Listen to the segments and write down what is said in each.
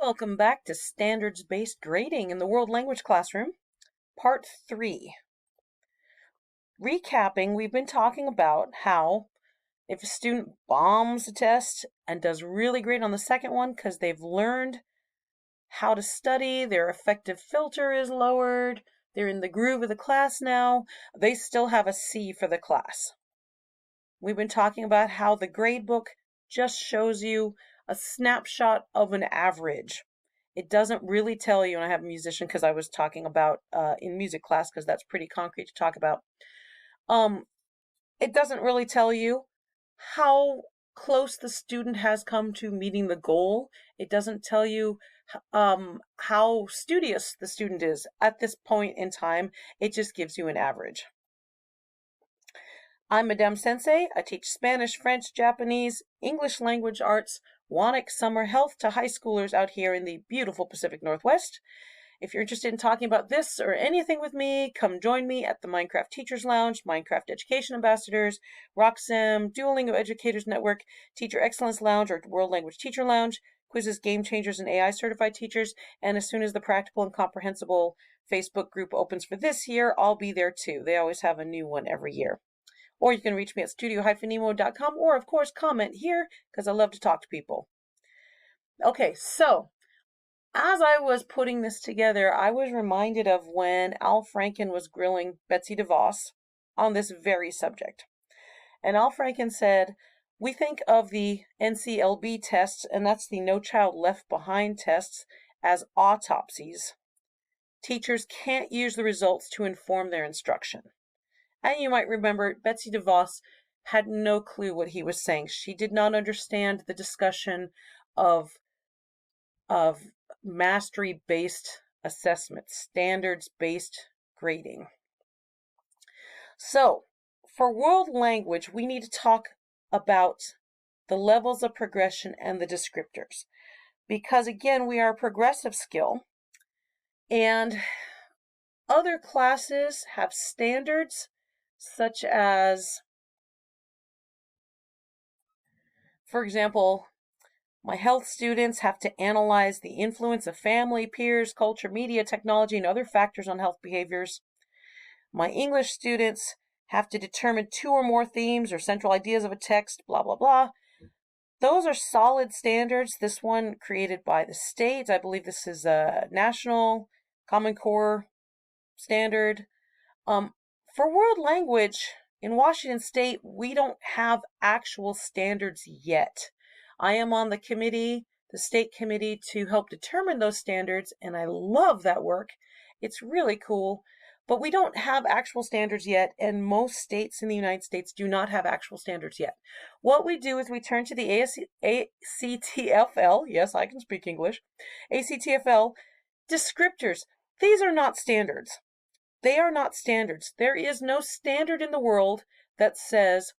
Welcome back to Standards-Based Grading in the World Language Classroom, Part 3. Recapping, we've been talking about how if a student bombs a test and does really great on the second one because they've learned how to study, their effective filter is lowered, they're in the groove of the class now, they still have a C for the class. We've been talking about how the gradebook just shows you a snapshot of an average. It doesn't really tell you, and I have a musician because I was talking about in music class because that's pretty concrete to talk about. It doesn't really tell you how close the student has come to meeting the goal. It doesn't tell you how studious the student is at this point in time. It just gives you an average. I'm Madame Sensei. I teach Spanish, French, Japanese, English language arts, Wanic summer health to high schoolers out here in the beautiful Pacific Northwest. If you're interested in talking about this or anything with me, come join me at the Minecraft Teachers Lounge, Minecraft Education Ambassadors, RockSim, Duolingo Educators Network, Teacher Excellence Lounge, or World Language Teacher Lounge, Quizzes, Game Changers, and AI Certified Teachers. And as soon as the Practical and Comprehensible Facebook group opens for this year, I'll be there too. They always have a new one every year. Or you can reach me at studio-nemo.com, or of course comment here because I love to talk to people. Okay, so as I was putting this together, I was reminded of when Al Franken was grilling Betsy DeVos on this very subject. And Al Franken said, we think of the NCLB tests, and that's the No Child Left Behind tests, as autopsies. Teachers can't use the results to inform their instruction. And you might remember Betsy DeVos had no clue what he was saying. She did not understand the discussion of mastery-based assessment, standards-based grading. So, for world language, we need to talk about the levels of progression and the descriptors. Because again, we are a progressive skill, and other classes have standards such as, for example, my health students have to analyze the influence of family, peers, culture, media, technology, and other factors on health behaviors. My English students have to determine 2 or more themes or central ideas of a text, blah, blah, blah. Those are solid standards. This one created by the state. I believe this is a national Common Core standard. For world language, in Washington State, we don't have actual standards yet. I am on the committee, the state committee, to help determine those standards, and I love that work. It's really cool, but we don't have actual standards yet, and most states in the United States do not have actual standards yet. What we do is we turn to the ACTFL, yes, I can speak English, ACTFL descriptors. These are not standards. They are not standards. There is no standard in the world that says,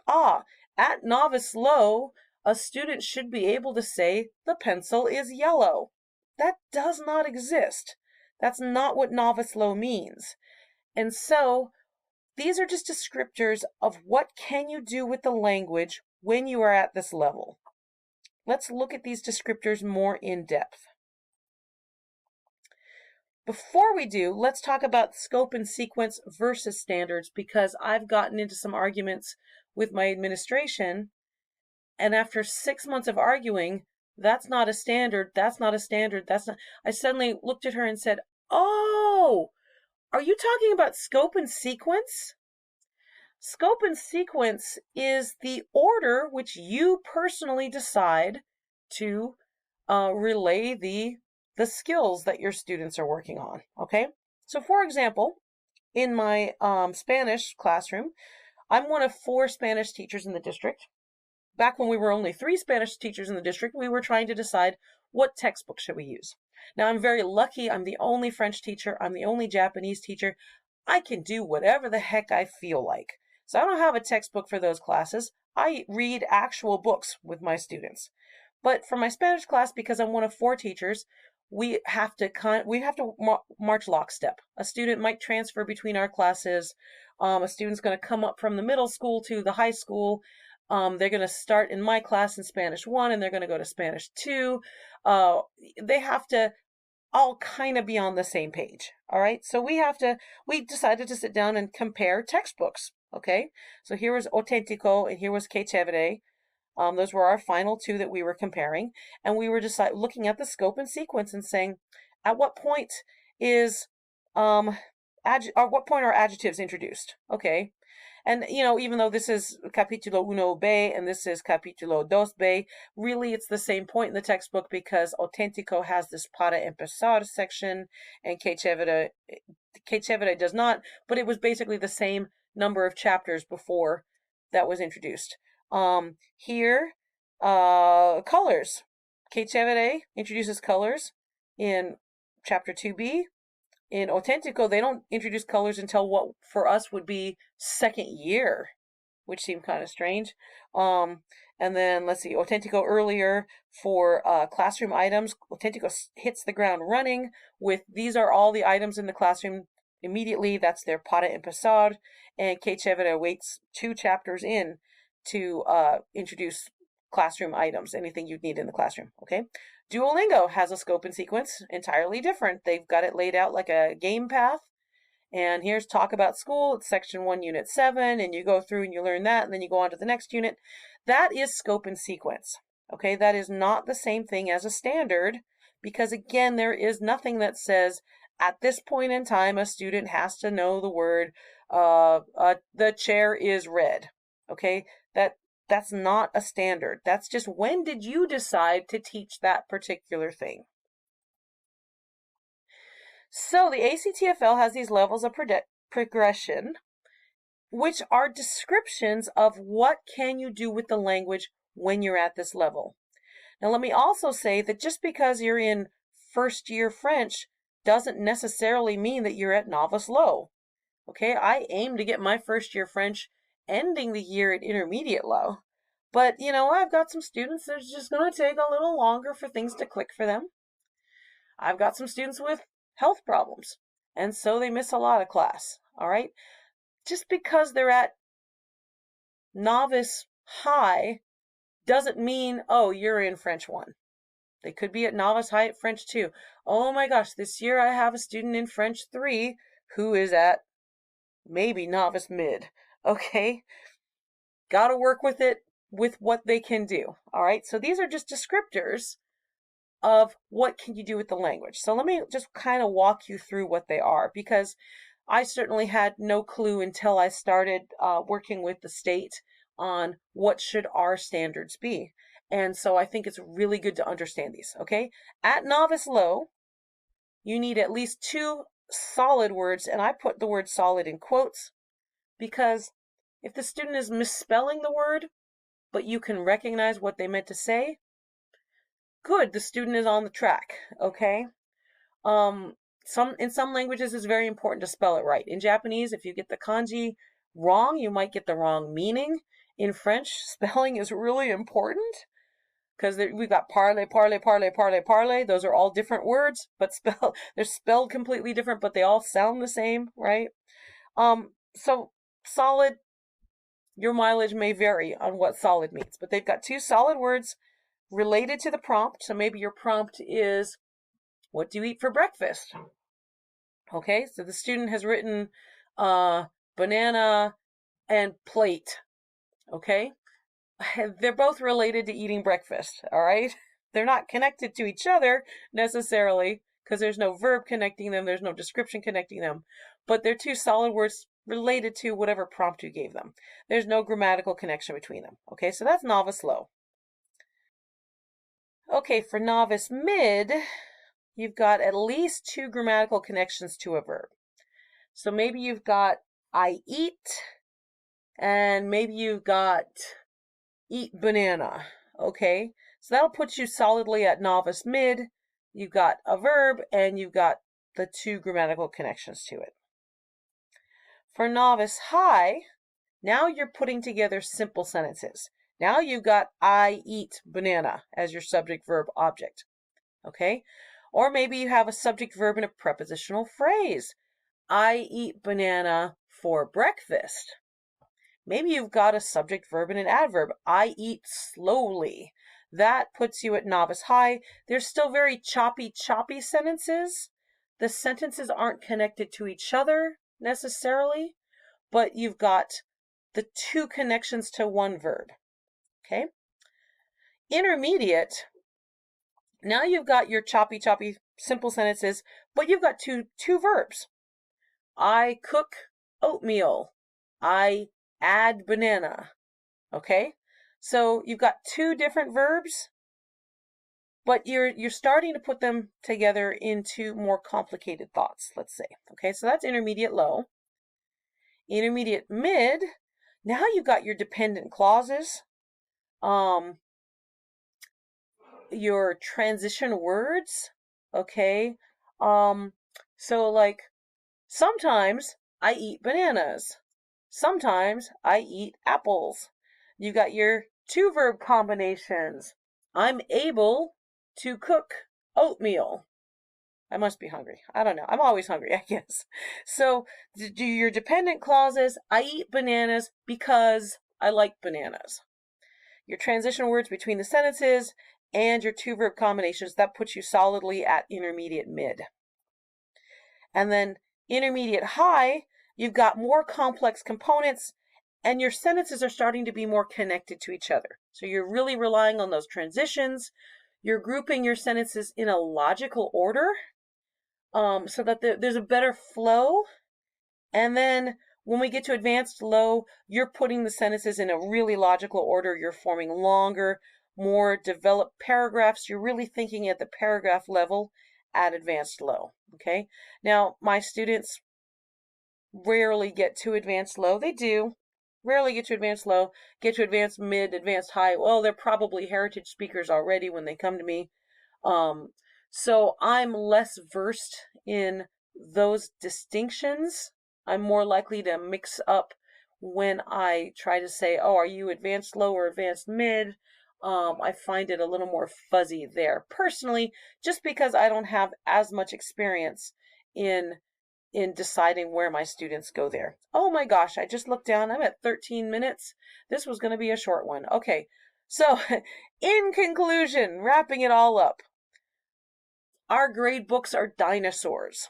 at novice low, a student should be able to say the pencil is yellow. That does not exist. That's not what novice low means. And so these are just descriptors of what can you do with the language when you are at this level. Let's look at these descriptors more in depth. Before we do, let's talk about scope and sequence versus standards, because I've gotten into some arguments with my administration, and after 6 months of arguing, that's not a standard, that's not a standard, that's not, I suddenly looked at her and said, oh, are you talking about scope and sequence? Scope and sequence is the order which you personally decide to relay the skills that your students are working on, okay? So for example, in my Spanish classroom, I'm one of 4 Spanish teachers in the district. Back when we were only 3 Spanish teachers in the district, we were trying to decide what textbook should we use. Now I'm very lucky, I'm the only French teacher, I'm the only Japanese teacher. I can do whatever the heck I feel like. So I don't have a textbook for those classes. I read actual books with my students. But for my Spanish class, because I'm one of 4 teachers, we have to march lockstep. A student might transfer between our classes. A student's going to come up from the middle school to the high school. They're going to start in my class in Spanish 1 and they're going to go to Spanish 2. They have to all kind of be on the same page. All right. So we decided to sit down and compare textbooks. Okay. So here was Auténtico and here was Que Chévere. Those were our final two that we were comparing. And we were looking at the scope and sequence and saying, at what point is, or what point are adjectives introduced? Okay. And, even though this is capítulo 1B and this is capítulo 2B, really it's the same point in the textbook because Auténtico has this para empezar section and Que Chévere does not, but it was basically the same number of chapters before that was introduced. Here, colors. Que Chévere introduces colors in chapter 2B. In Auténtico, they don't introduce colors until what for us would be second year, which seemed kind of strange. And then let's see, Auténtico earlier for classroom items. Auténtico hits the ground running with these are all the items in the classroom immediately. That's their para empezar. And Que Chévere waits 2 chapters in to introduce classroom items, anything you'd need in the classroom. Okay. Duolingo has a scope and sequence entirely different. They've got it laid out like a game path. And here's Talk About School. It's section 1, unit 7. And you go through and you learn that. And then you go on to the next unit. That is scope and sequence. Okay, that is not the same thing as a standard. Because again, there is nothing that says at this point in time, a student has to know the word, the chair is red. Okay, that's not a standard. That's just when did you decide to teach that particular thing? So the ACTFL has these levels of progression, which are descriptions of what can you do with the language when you're at this level. Now let me also say that just because you're in first year French doesn't necessarily mean that you're at novice low. Okay, I aim to get my first year French ending the year at intermediate low. But, I've got some students that's just going to take a little longer for things to click for them. I've got some students with health problems, and so they miss a lot of class. All right, just because they're at novice high doesn't mean, oh, you're in French 1. They could be at novice high at French 2. Oh my gosh, this year I have a student in French 3 who is at maybe novice mid. Okay, got to work with it with what they can do. All right, so these are just descriptors of what can you do with the language. So let me just kind of walk you through what they are, because I certainly had no clue until I started working with the state on what should our standards be. And so I think it's really good to understand these, okay? At novice low, you need at least 2 solid words, and I put the word solid in quotes, because if the student is misspelling the word, but you can recognize what they meant to say, good, the student is on the track, okay? In some languages it's very important to spell it right. In Japanese, if you get the kanji wrong, you might get the wrong meaning. In French, spelling is really important because we've got parler, parler, parler, parler, parler. Those are all different words, but they're spelled completely different, but they all sound the same, right? So solid, your mileage may vary on what solid means, but they've got 2 solid words related to the prompt. So maybe your prompt is, what do you eat for breakfast? Okay, so the student has written banana and plate. Okay, they're both related to eating breakfast. All right, they're not connected to each other necessarily because there's no verb connecting them, there's no description connecting them, but they're 2 solid words related to whatever prompt you gave them. There's no grammatical connection between them. Okay, so that's novice low. Okay, for novice mid, you've got at least 2 grammatical connections to a verb. So maybe you've got I eat, and maybe you've got eat banana. Okay, so that'll put you solidly at novice mid. You've got a verb, and you've got the 2 grammatical connections to it. For novice high, now you're putting together simple sentences. Now you've got I eat banana as your subject, verb, object. Okay? Or maybe you have a subject, verb, and a prepositional phrase. I eat banana for breakfast. Maybe you've got a subject, verb, and an adverb. I eat slowly. That puts you at novice high. There's still very choppy sentences. The sentences aren't connected to each other necessarily, but you've got the two connections to one verb. Okay? Intermediate, now you've got your choppy simple sentences, but you've got two verbs. I cook oatmeal. I add banana. Okay? So you've got two different verbs, but you're starting to put them together into more complicated thoughts, let's say. Okay, so that's intermediate low. Intermediate mid, now you've got your dependent clauses, your transition words, okay? So like, sometimes I eat bananas. Sometimes I eat apples. You got your two verb combinations. I'm able to cook oatmeal. I must be hungry. I don't know. I'm always hungry, I guess. So do your dependent clauses. I eat bananas because I like bananas. Your transition words between the sentences and your two verb combinations, that puts you solidly at intermediate mid. And then intermediate high, you've got more complex components and your sentences are starting to be more connected to each other. So you're really relying on those transitions. You're grouping your sentences in a logical order, so that there's a better flow. And then when we get to advanced low, you're putting the sentences in a really logical order. You're forming longer, more developed paragraphs. You're really thinking at the paragraph level at advanced low. Okay. Now, my students rarely get to advanced low. They do. Rarely get to advanced low, get to advanced mid, advanced high. Well, they're probably heritage speakers already when they come to me. So I'm less versed in those distinctions. I'm more likely to mix up when I try to say, oh, are you advanced low or advanced mid? I find it a little more fuzzy there personally, just because I don't have as much experience in deciding where my students go there. Oh my gosh, I just looked down. I'm at 13 minutes. This was going to be a short one. Okay, so in conclusion, wrapping it all up, our grade books are dinosaurs.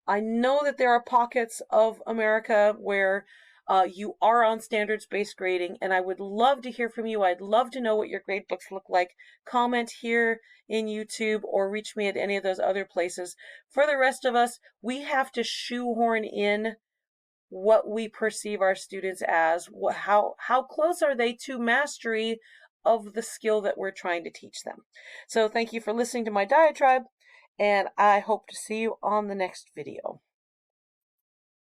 I know that there are pockets of America where you are on standards-based grading, and I would love to hear from you. I'd love to know what your grade books look like. Comment here in YouTube or reach me at any of those other places. For the rest of us, we have to shoehorn in what we perceive our students as. How close are they to mastery of the skill that we're trying to teach them? So thank you for listening to my diatribe, and I hope to see you on the next video.